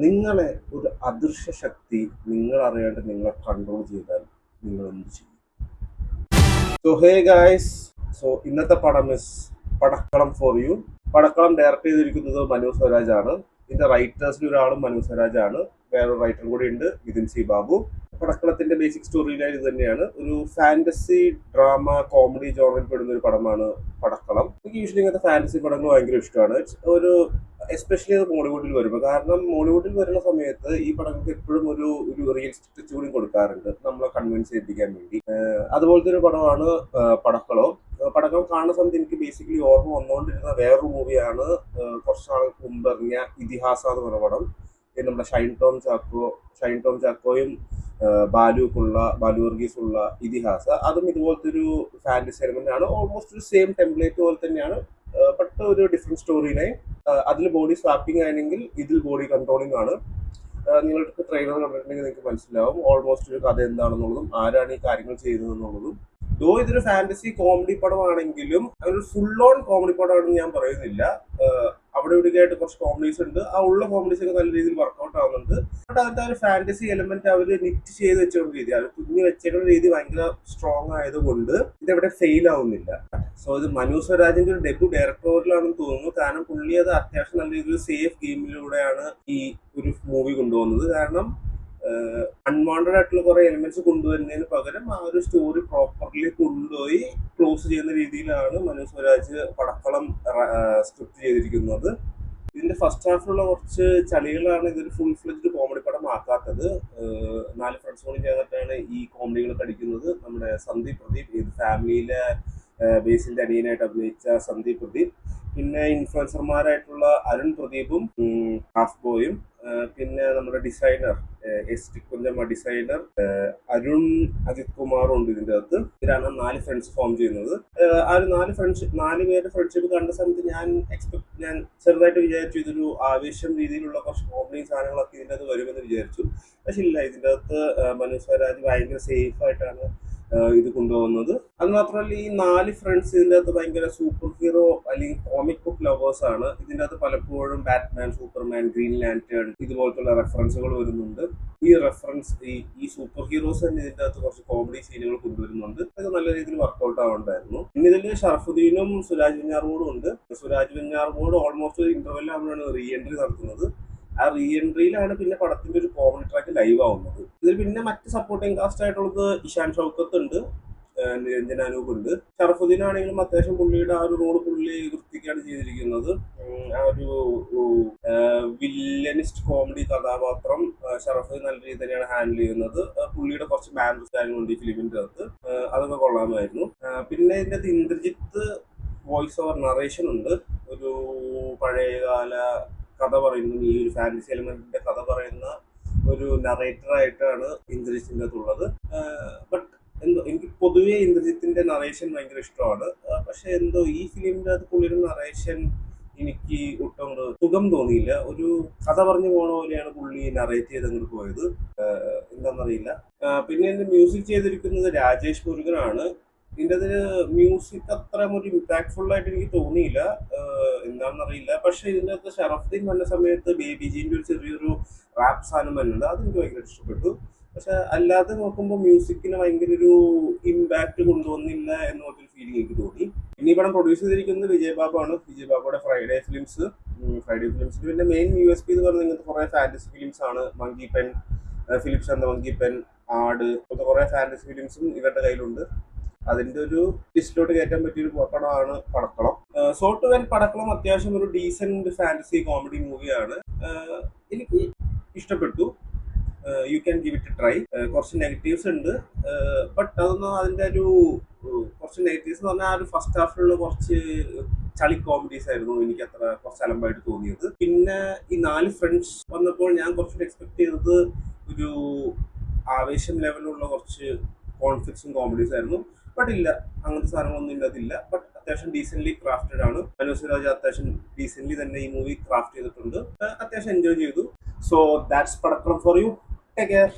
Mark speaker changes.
Speaker 1: നിങ്ങളെ ഒരു അദൃശ്യ ശക്തി നിങ്ങൾ അറിയാണ്ട് നിങ്ങളെ കൺട്രോൾ ചെയ്താൽ നിങ്ങൾ എന്ത് ചെയ്യും? സോ ഹേ ഗായ്സ്, സോ ഇന്നത്തെ പടം മിസ് പടക്കളം ഫോർ യു. പടക്കളം ഡയറക്ട് ചെയ്തിരിക്കുന്നത് മനു സ്വരാജ് ആണ്. ഇതിന്റെ റൈറ്റേഴ്സിൽ ഒരാളും മനു സ്വരാജ് ആണ്. വേറൊരു റൈറ്റർ കൂടി ഉണ്ട്, നിതിൻ സി ബാബു. പടക്കളത്തിന്റെ ബേസിക് സ്റ്റോറി ലൈൻ ഇത് തന്നെയാണ്. ഒരു ഫാന്റസി ഡ്രാമ കോമഡി ജോണറിൽ പെടുന്ന ഒരു പടമാണ് പടക്കളം. എനിക്ക് യൂഷ്വലി ഇങ്ങനത്തെ ഫാന്റസി പടങ്ങൾ ഭയങ്കര ഇഷ്ടമാണ്. ഒരു എസ്പെഷ്യലി അത് മോളിവുഡിൽ വരുമ്പോൾ, കാരണം മോളിവുഡിൽ വരുന്ന സമയത്ത് ഈ പടങ്ങൾക്ക് എപ്പോഴും ഒരു ഒരു റിയലിസ്റ്റിക് ടച്ച് കൂടി കൊടുക്കാറുണ്ട് നമ്മളെ കൺവിൻസ് ചെയ്യിപ്പിക്കാൻ വേണ്ടി. അതുപോലത്തെ ഒരു പടമാണ് പടക്കളോ. പടക്കം കാണുന്ന സമയത്ത് എനിക്ക് ബേസിക്കലി ഓർമ്മ വന്നുകൊണ്ടിരുന്ന വേറൊരു മൂവിയാണ് കുറച്ച് നാൾക്ക് മുമ്പ് ഇറങ്ങിയ ഇതിഹാസ എന്ന് പറഞ്ഞ പടം. ഇത് നമ്മുടെ ഷൈൻ ടോം ചാക്കോയും ബാലു വർഗീസ് ഉള്ള ഇതിഹാസ. അതും ഇതുപോലത്തെ ഒരു ഫാന്റസി എലമെന്റ് ആണ്. ഓൾമോസ്റ്റ് ഒരു സെയിം ടെംപ്ലേറ്റ് പോലെ തന്നെയാണ്, ബട്ട് ഒരു ഡിഫറെന്റ് സ്റ്റോറി ലൈൻ. അതിൽ ബോഡി സ്വാപ്പിംഗ് ആണെങ്കിൽ ഇതിൽ ബോഡി കൺട്രോളിംഗ് ആണ്. നിങ്ങൾക്ക് ട്രെയിലർ കണ്ടിട്ടുണ്ടെങ്കിൽ നിങ്ങൾക്ക് മനസ്സിലാവും ഓൾമോസ്റ്റ് ഒരു കഥ എന്താണെന്നുള്ളതും ആരാണ് ഈ കാര്യങ്ങൾ ചെയ്യുന്നതെന്നുള്ളതും. ദോ ഇതൊരു ഫാന്റസി കോമഡി പടമാണെങ്കിലും അതൊരു ഫുൾ ഓൺ കോമഡി പടമാണെന്ന് ഞാൻ പറയുന്നില്ല. അവിടെ ഇവിടെയായിട്ട് കുറച്ച് കോമഡീസ് ഉണ്ട്. ആ ഉള്ള കോമഡീസ് ഒക്കെ നല്ല രീതിയിൽ വർക്ക്ഔട്ട് ആവുന്നുണ്ട്. ബട്ട് അതിന്റെ ഒരു ഫാന്റസി എലമെന്റ് അവർ നിറ്റ് ചെയ്ത് വെച്ചോണ്ട് രീതി, അവർ കുഞ്ഞു വെച്ചേക്കുന്ന രീതി ഭയങ്കര സ്ട്രോങ് ആയതുകൊണ്ട് ഇതെവിടെ ഫെയിൽ ആവുന്നില്ല. സോ ഇത് മനു സ്വരാജിന്റെ ഒരു ഡെബ്യൂ ഡയറക്ടറിലാണെന്ന് തോന്നുന്നു. കാരണം പുള്ളി അത് അത്യാവശ്യം നല്ല രീതിയിൽ സേഫ് ഗെയിമിലൂടെയാണ് ഈ ഒരു മൂവി കൊണ്ടുപോകുന്നത്. കാരണം അൺവാണ്ടഡ് ആയിട്ടുള്ള കുറെ എലിമെന്റ്സ് കൊണ്ടുവരുന്നതിന് പകരം ആ ഒരു സ്റ്റോറി പ്രോപ്പർലി കൊണ്ടുപോയി ക്ലോസ് ചെയ്യുന്ന രീതിയിലാണ് മനു സ്വരാജ് പടക്കളം സ്ക്രിപ്റ്റ് ചെയ്തിരിക്കുന്നത്. ഇതിന്റെ ഫസ്റ്റ് ഹാഫിലുള്ള കുറച്ച് ചളികളാണ് ഇതൊരു ഫുൾ ഫ്ലെഡ്ജ് കോമഡി പടം ആക്കാത്തത്. 4 ഫ്രണ്ട്സ് കൂടി ചേർന്നിട്ടാണ് ഈ കോമഡികളൊക്കെ അടിക്കുന്നത്. നമ്മുടെ സന്ദീപ് പ്രദീപ്, ഇത് ഫാമിലിയിലെ ബേസിന്റെ അനിയനായിട്ട് അഭിനയിച്ച സന്ദീപ് പ്രദീപ്, പിന്നെ ഇൻഫ്ലുവൻസർമാരായിട്ടുള്ള അരുൺ പ്രദീപും ഹാഫ് ബോയും, പിന്നെ നമ്മുടെ ഡിസൈനർ കുഞ്ചമ്മ ഡിസൈനർ അരുൺ അജിത് കുമാറും ഉണ്ട് ഇതിന്റെ അകത്ത്. ഇവരാണ് 4 ഫ്രണ്ട്സ് ഫോം ചെയ്യുന്നത്. ആ ഒരു 4 പേരുടെ ഫ്രണ്ട്ഷിപ്പ് കണ്ട സമയത്ത് ഞാൻ ചെറുതായിട്ട് വിചാരിച്ചു ഇതൊരു ആവേശം രീതിയിലുള്ള കുറച്ച് കോമഡി സാധനങ്ങളൊക്കെ ഇതിന്റെ അകത്ത് വരുമെന്ന് വിചാരിച്ചു. പക്ഷെ ഇല്ല, ഇതിന്റെ അകത്ത് മനു സ്വരാജ് ഭയങ്കര സേഫ് ആയിട്ടാണ് ഇത് കൊണ്ടുപോകുന്നത്. അത് മാത്രമല്ല, ഈ 4 ഫ്രണ്ട്സ് ഇതിൻ്റെ അകത്ത് ഭയങ്കര സൂപ്പർ ഹീറോ അല്ലെങ്കിൽ കോമിക് ബുക്ക് ലവേഴ്സ് ആണ്. ഇതിൻ്റെ അകത്ത് പലപ്പോഴും ബാറ്റ്മാൻ, സൂപ്പർമാൻ, ഗ്രീൻ ലാന്റേൺ ഇതുപോലത്തുള്ള റെഫറൻസുകൾ വരുന്നുണ്ട്. ഈ സൂപ്പർ ഹീറോസ് തന്നെ ഇതിൻ്റെ അകത്ത് കുറച്ച് കോമഡി സീനുകൾ കൊണ്ടുവരുന്നുണ്ട്. അത് നല്ല രീതിയിൽ വർക്ക്ഔട്ട് ആവുന്നുണ്ടായിരുന്നു. പിന്നെ ഇതിൽ ഷറഫുദ്ദീനും സുരാജ് വെഞ്ഞാറുമൂടും ഉണ്ട്. സുരാജ് വെഞ്ഞാറുമൂട് ഓൾമോസ്റ്റ് ഇന്റർവെല്ലാണ് റീ എൻട്രി നടത്തുന്നത്. ആ റീ എൻട്രിയിലാണ് പിന്നെ പടത്തിന്റെ ഒരു കോമഡി ട്രാക്ക് ലൈവ് ആവുന്നത്. ഇതിൽ പിന്നെ മറ്റ് സപ്പോർട്ടിംഗ് കാസ്റ്റ് ആയിട്ടുള്ളത് ഇഷാൻ ഷൗക്കത്ത് ഉണ്ട്, നിരഞ്ജൻ അനൂപ് ഉണ്ട്. ഷറഫുദ്ദീൻ ആണെങ്കിലും അത്യാവശ്യം പുള്ളിയുടെ ആ ഒരു റോള് പുള്ളി വൃത്തിക്കാണ് ചെയ്തിരിക്കുന്നത്. ആ ഒരു വില്ലനിസ്റ്റ് കോമഡി കഥാപാത്രം ഷറഫുദ്ദീൻ നല്ല രീതിയിൽ തന്നെയാണ് ഹാൻഡിൽ ചെയ്യുന്നത്. പുള്ളിയുടെ കുറച്ച് മാനേഴ്സ് കാര്യങ്ങളുണ്ട് ഈ ഫിലിമിന്റെ അകത്ത്, അതൊക്കെ കൊള്ളാമായിരുന്നു. പിന്നെ ഇതിന്റെ അകത്ത് ഇന്ദ്രജിത്ത് വോയിസ് ഓവർ നറേഷൻ ഉണ്ട്. ഒരു പഴയകാല കഥ പറയുന്ന, ഈ ഒരു ഫാന്റസി എലമെന്റിന്റെ കഥ പറയുന്ന ഒരു നറേറ്റർ ആയിട്ടാണ് ഇന്ദ്രജിത്തിന്റെ അകത്തുള്ളത്. ബട്ട് എന്തോ എനിക്ക് പൊതുവേ ഇന്ദ്രജിത്തിന്റെ നറേഷൻ ഭയങ്കര ഇഷ്ടമാണ്. പക്ഷെ എന്തോ ഈ ഫിലിമിന്റെ അകത്ത് പുള്ളിയുടെ നറേഷൻ എനിക്ക് ഒട്ടും സുഖം തോന്നിയില്ല. ഒരു കഥ പറഞ്ഞു പോണ പോലെയാണ് പുള്ളി നറേറ്റ് ചെയ്ത് അങ്ങോട്ട് പോയത്. എന്താണെന്നറിയില്ല. പിന്നെ എന്റെ മ്യൂസിക് ചെയ്തിരിക്കുന്നത് രാജേഷ് മുരുകനാണ്. ഇതിൻ്റെ അതിന് മ്യൂസിക് അത്ര ഒരു ഇമ്പാക്ട്ഫുൾ ആയിട്ട് എനിക്ക് തോന്നിയില്ല. എന്താണെന്നറിയില്ല. പക്ഷെ ഇതിൻ്റെ അകത്ത് ഷറഫുദ്ദീൻ വന്ന സമയത്ത് ബേബി ജീൻ്റെ ഒരു ചെറിയൊരു റാപ്പ് സാധനം വരുന്നുണ്ട്, അതെനിക്ക് ഭയങ്കര ഇഷ്ടപ്പെട്ടു. പക്ഷെ അല്ലാതെ നോക്കുമ്പോൾ മ്യൂസിക്കിന് ഭയങ്കര ഒരു ഇമ്പാക്ട് കൊണ്ടുവന്നില്ല എന്നൊരു ഫീലിംഗ് എനിക്ക് തോന്നി. പിന്നെ ഈ പടം പ്രൊഡ്യൂസ് ചെയ്തിരിക്കുന്നത് വിജയ് ബാബു ആണ്. വിജയ് ബാബുയുടെ ഫ്രൈഡേ ഫിലിംസ്. പിന്നെ മെയിൻ USP എന്ന് പറഞ്ഞാൽ ഇങ്ങനത്തെ കുറെ ഫാന്റസി ഫിലിംസ് ആണ്. Monkey Pen, Philips and the Monkey Pen, Aadu, അങ്ങനത്തെ കുറെ ഫാന്റസി ഫിലിംസും ഇവരുടെ കയ്യിലുണ്ട്. അതിന്റെ ഒരു ലിസ്റ്റിലോട്ട് കയറ്റാൻ പറ്റിയൊരു പടമാണ് പടക്കളം. സോട്ട് വെൽ പടക്കളം അത്യാവശ്യം ഒരു ഡീസന്റ് ഫാന്റസി കോമഡി മൂവിയാണ്. എനിക്ക് ഇഷ്ടപ്പെട്ടു. You can give it A try. കുറച്ച് നെഗറ്റീവ്സ് ഉണ്ട്, ബട്ട് അതൊന്നും അതിന്റെ ഒരു കുറച്ച് നെഗറ്റീവ്സ് എന്ന് പറഞ്ഞാൽ ആ ഒരു ഫസ്റ്റ് ഹാഫിലുള്ള കുറച്ച് ചളി കോമഡീസ് ആയിരുന്നു എനിക്ക് അത്ര കുറച്ച് അലമ്പായിട്ട് തോന്നിയത്. പിന്നെ ഈ 4 ഫ്രണ്ട്സ് വന്നപ്പോൾ ഞാൻ കുറച്ചുകൂടി എക്സ്പെക്ട് ചെയ്തത് ഒരു ആവേശം ലെവലുള്ള കുറച്ച് കോൺഫ്ലിക്ട്സും കോമഡീസ് ആയിരുന്നു. ബട്ട് ഇല്ല, അങ്ങനത്തെ സാധനങ്ങളൊന്നും ഇല്ലാതില്ല. ബട്ട് അത്യാവശ്യം ഡീസെന്റ്ലി ക്രാഫ്റ്റഡ് ആണ്. മനു സ്വരാജ് അത്യാവശ്യം ഡീസെന്റ്ലി തന്നെ ഈ മൂവി ക്രാഫ്റ്റ് ചെയ്തിട്ടുണ്ട്. അത്യാവശ്യം എൻജോയ് ചെയ്തു. So that's Padakkalam for you. Take care.